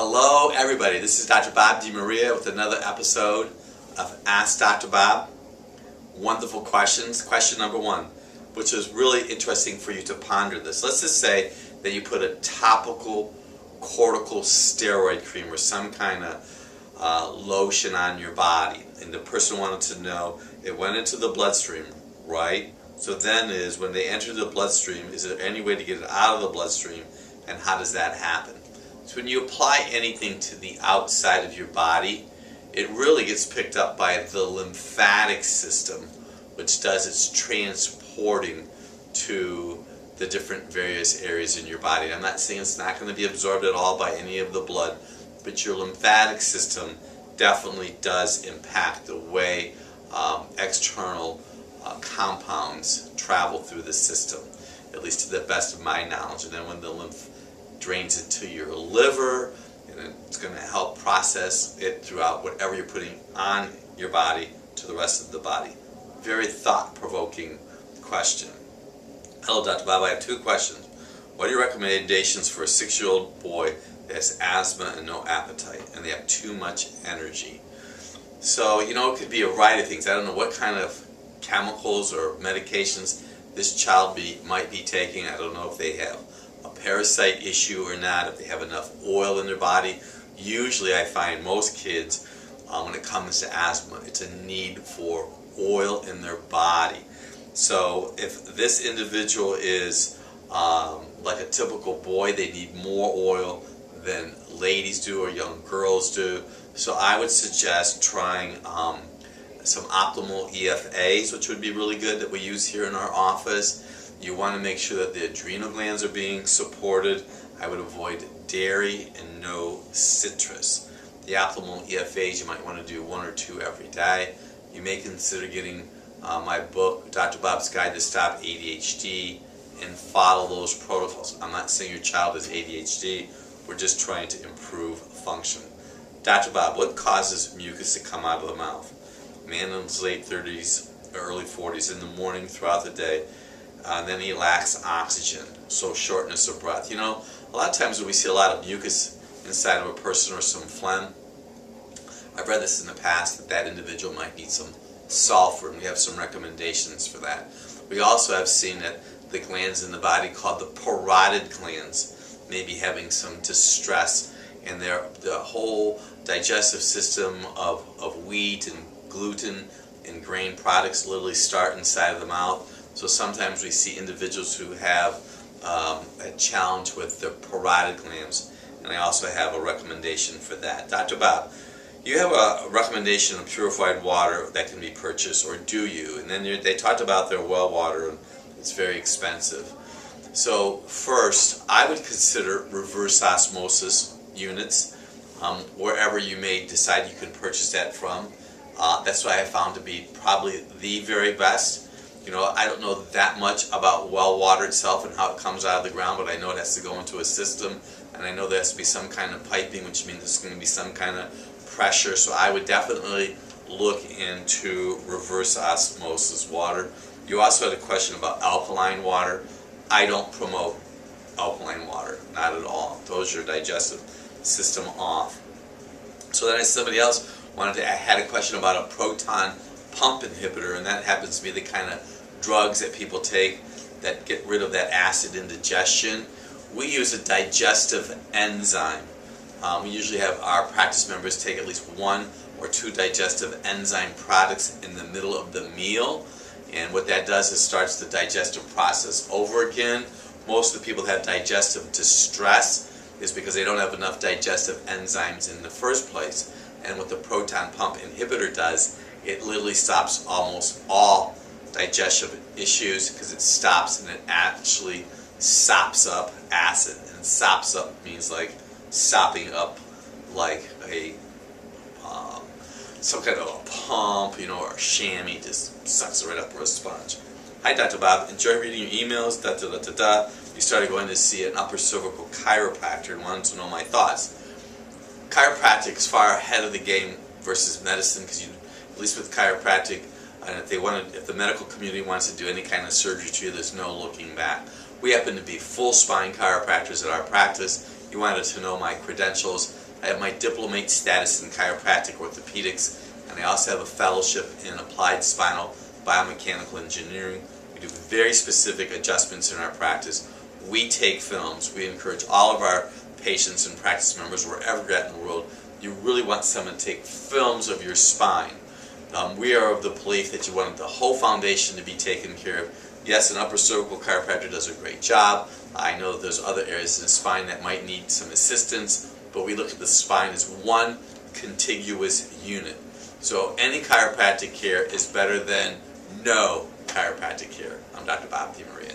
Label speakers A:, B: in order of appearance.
A: Hello everybody, this is Dr. Bob DeMaria with another episode of Ask Dr. Bob. Wonderful questions. Question number one, which is really interesting for you to ponder this. Let's just say that you put a topical corticosteroid cream or some kind of lotion on your body, and the person wanted to know, it went into the bloodstream, right? So then is, when they enter the bloodstream, is there any way to get it out of the bloodstream, and how does that happen? So when you apply anything to the outside of your body, it really gets picked up by the lymphatic system, which does its transporting to the different various areas in your body. I'm not saying it's not going to be absorbed at all by any of the blood, but your lymphatic system definitely does impact the way external compounds travel through the system, at least to the best of my knowledge. And then when the lymph drains into your liver, and it's going to help process it throughout whatever you're putting on your body to the rest of the body. Very thought-provoking question. Hello, Dr. Bob. I have two questions. What are your recommendations for a 6-year-old boy that has asthma and no appetite, and they have too much energy? So, you know, it could be a variety of things. I don't know what kind of chemicals or medications this child might be taking. I don't know if they have a parasite issue or not, if they have enough oil in their body. Usually I find most kids, when it comes to asthma, it's a need for oil in their body. So if this individual is like a typical boy, they need more oil than ladies do or young girls do. So I would suggest trying some optimal EFAs, which would be really good, that we use here in our office. You want to make sure that the adrenal glands are being supported. I would avoid dairy and no citrus. The optimal EFAs, you might want to do 1 or 2 every day. You may consider getting my book, Dr. Bob's Guide to Stop ADHD, and follow those protocols. I'm not saying your child has ADHD. We're just trying to improve function. Dr. Bob, what causes mucus to come out of the mouth? A man in his late 30s, early 40s, in the morning, throughout the day. Then he lacks oxygen, so shortness of breath. You know, a lot of times when we see a lot of mucus inside of a person or some phlegm, I've read this in the past, that that individual might need some sulfur, and we have some recommendations for that. We also have seen that the glands in the body called the parotid glands may be having some distress, and the whole digestive system of wheat and gluten and grain products literally start inside of the mouth. So sometimes we see individuals who have a challenge with their parotid glands, and I also have a recommendation for that. Dr. Bob, you have a recommendation of purified water that can be purchased, or do you? And then they talked about their well water, and it's very expensive. So first, I would consider reverse osmosis units, wherever you may decide you can purchase that from. That's what I found to be probably the very best. You know, I don't know that much about well water itself and how it comes out of the ground, but I know it has to go into a system, and I know there has to be some kind of piping, which means there's going to be some kind of pressure. So I would definitely look into reverse osmosis water. You also had a question about alkaline water. I don't promote alkaline water, not at all. Throws your digestive system off. So then somebody else had a question about a proton pump inhibitor, and that happens to be the kind of drugs that people take that get rid of that acid indigestion. We use a digestive enzyme. We usually have our practice members take at least 1 or 2 digestive enzyme products in the middle of the meal, and what that does is starts the digestive process over again. Most of the people that have digestive distress is because they don't have enough digestive enzymes in the first place. And what the proton pump inhibitor does, it literally stops almost all digestive issues, because it stops and it actually sops up acid. And sops up means like sopping up like a some kind of a pump, you know, or a chamois, just sucks it right up with a sponge. Hi, Dr. Bob. Enjoy reading your emails. You started going to see an upper cervical chiropractor and wanted to know my thoughts. Chiropractic is far ahead of the game versus medicine, because at least with chiropractic, and if the medical community wants to do any kind of surgery to you, there's no looking back. We happen to be full spine chiropractors at our practice. You wanted to know my credentials. I have my diplomate status in chiropractic orthopedics, and I also have a fellowship in applied spinal biomechanical engineering. We do very specific adjustments in our practice. We take films. We encourage all of our patients and practice members, wherever you're at in the world, you really want someone to take films of your spine. We are of the belief that you want the whole foundation to be taken care of. Yes, an upper cervical chiropractor does a great job. I know that there's other areas in the spine that might need some assistance, but we look at the spine as one contiguous unit. So any chiropractic care is better than no chiropractic care. I'm Dr. Bob DeMaria.